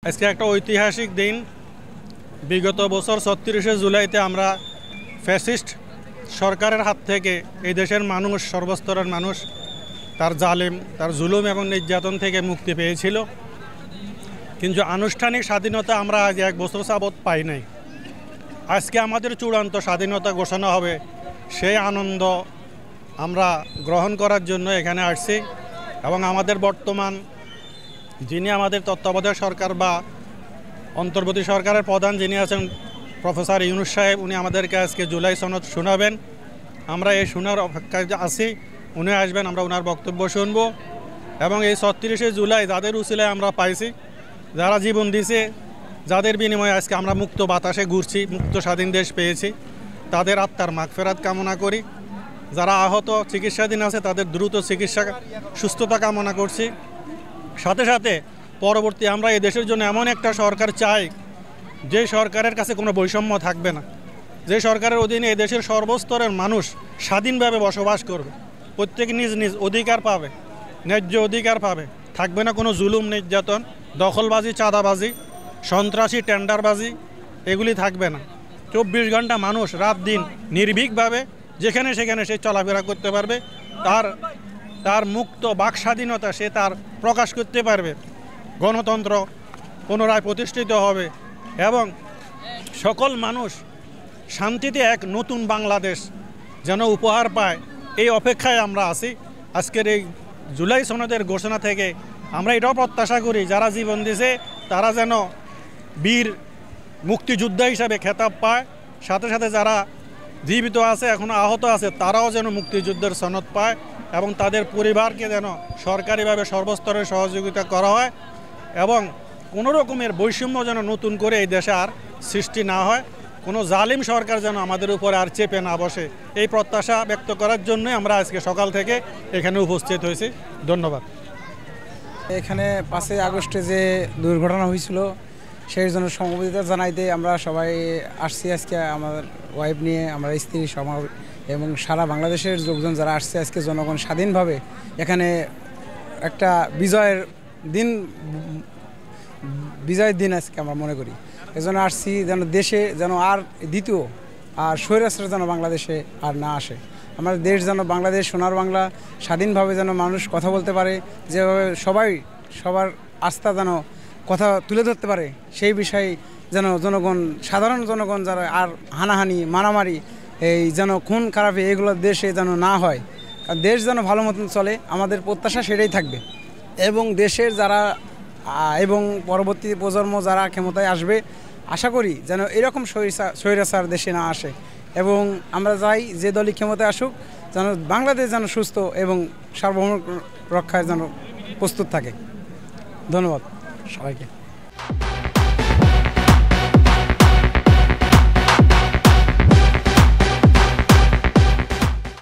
আজকে একটা ঐতিহাসিক দিন। বিগত বছর ৩৬শে জুলাইতে আমরা ফ্যাসিস্ট সরকারের হাত থেকে এই দেশের মানুষ, সর্বস্তরের মানুষ তার জালিম, তার জুলুম এবং নির্যাতন থেকে মুক্তি পেয়েছিল। কিন্তু আনুষ্ঠানিক স্বাধীনতা আমরা আজ ১ বছর যাবৎ পাই নাই। আজকে আমাদের চূড়ান্ত স্বাধীনতা ঘোষণা হবে, সেই আনন্দ আমরা গ্রহণ করার জন্য এখানে আসছি। এবং আমাদের বর্তমান যিনি আমাদের তত্ত্বাবধায়ক সরকার বা অন্তর্বর্তী সরকারের প্রধান যিনি আছেন প্রফেসর ইউনূস সাহেব, উনি আমাদেরকে আজকে জুলাই সনদ শোনাবেন। আমরা এই শোনার অপেক্ষায় আছি। উনি আসবেন, আমরা ওনার বক্তব্য শুনব। এবং এই ৩৬শে জুলাই যাদের উসিলায় আমরা পাইছি, যারা জীবন দিয়েছে, যাদের বিনিময়ে আজকে আমরা মুক্ত বাতাসে ঘুরছি, মুক্ত স্বাধীন দেশ পেয়েছি, তাদের আত্মার মাগফিরাত কামনা করি। যারা আহত চিকিৎসাধীন আছে তাদের দ্রুত চিকিৎসা সুস্থতা কামনা করছি। সাথে সাথে পরবর্তী আমরা এই দেশের জন্য এমন একটা সরকার চাই যে সরকারের কাছে কোনো বৈষম্য থাকবে না, যে সরকারের অধীনে এই দেশের সর্বস্তরের মানুষ স্বাধীনভাবে বসবাস করবে, প্রত্যেকে নিজ নিজ অধিকার পাবে, ন্যায্য অধিকার পাবে। থাকবে না কোনো জুলুম, নির্যাতন, দখলবাজি, চাঁদাবাজি, সন্ত্রাসী, টেন্ডারবাজি, এগুলি থাকবে না। ২৪ ঘন্টা মানুষ রাত দিন নির্ভীকভাবে যেখানে সেখানে সে চলাফেরা করতে পারবে। তার মুক্ত বাক স্বাধীনতা সে তার প্রকাশ করতে পারবে। গণতন্ত্র পুনরায় প্রতিষ্ঠিত হবে এবং সকল মানুষ শান্তিতে এক নতুন বাংলাদেশ যেন উপহার পায়, এই অপেক্ষায় আমরা আছি। আজকের এই জুলাই সনদের ঘোষণা থেকে আমরা এটাও প্রত্যাশা করি যারা জীবন দিয়েছে তারা যেন বীর মুক্তিযোদ্ধা হিসাবে খেতাব পায়। সাথে সাথে যারা জীবিত আছে, এখনও আহত আছে, তারাও যেন মুক্তিযুদ্ধের সনদ পায় এবং তাদের পরিবারকে যেন সরকারিভাবে সর্বস্তরের সহযোগিতা করা হয় এবং কোনো রকমের বৈষম্য যেন নতুন করে এই দেশে আর সৃষ্টি না হয়, কোনো জালিম সরকার যেন আমাদের উপরে আর চেপে না বসে। এই প্রত্যাশা ব্যক্ত করার জন্যই আমরা আজকে সকাল থেকে এখানে উপস্থিত হয়েছি। ধন্যবাদ। এখানে ৫ই আগস্টে যে দুর্ঘটনা হয়েছিল সেই জন্য সমবেদনা জানাইতে আমরা সবাই আসছি। আজকে আমার ওয়াইফ নিয়ে, আমার স্ত্রী সমাজ এবং সারা বাংলাদেশের লোকজন যারা আসছে, আজকে জনগণ স্বাধীনভাবে এখানে একটা বিজয়ের দিন আজকে আমরা মনে করি। এজন্য আসছি যেন দেশে যেন আর দ্বিতীয় আর স্বৈরাচার যেন বাংলাদেশে আর না আসে। আমাদের দেশ যেন বাংলাদেশ, সোনার বাংলা, স্বাধীনভাবে যেন মানুষ কথা বলতে পারে, যেভাবে সবার আস্থা যেন কথা তুলে ধরতে পারে, সেই বিষয়ে যেন জনগণ, সাধারণ জনগণ যারা আর হানাহানি, মারামারি, এই যেন খুন খারাপি এগুলো দেশে যেন না হয়। কারণ দেশ যেন ভালো মতন চলে, আমাদের প্রত্যাশা সেটাই থাকবে। এবং দেশের যারা এবং পরবর্তী প্রজন্ম যারা ক্ষমতায় আসবে, আশা করি যেন এরকম স্বৈরাচার দেশে না আসে। এবং আমরা চাই যে দলই ক্ষমতায় আসুক যেন বাংলাদেশ যেন সুস্থ এবং সার্বভৌম রক্ষায় যেন প্রস্তুত থাকে। ধন্যবাদ সবাইকে।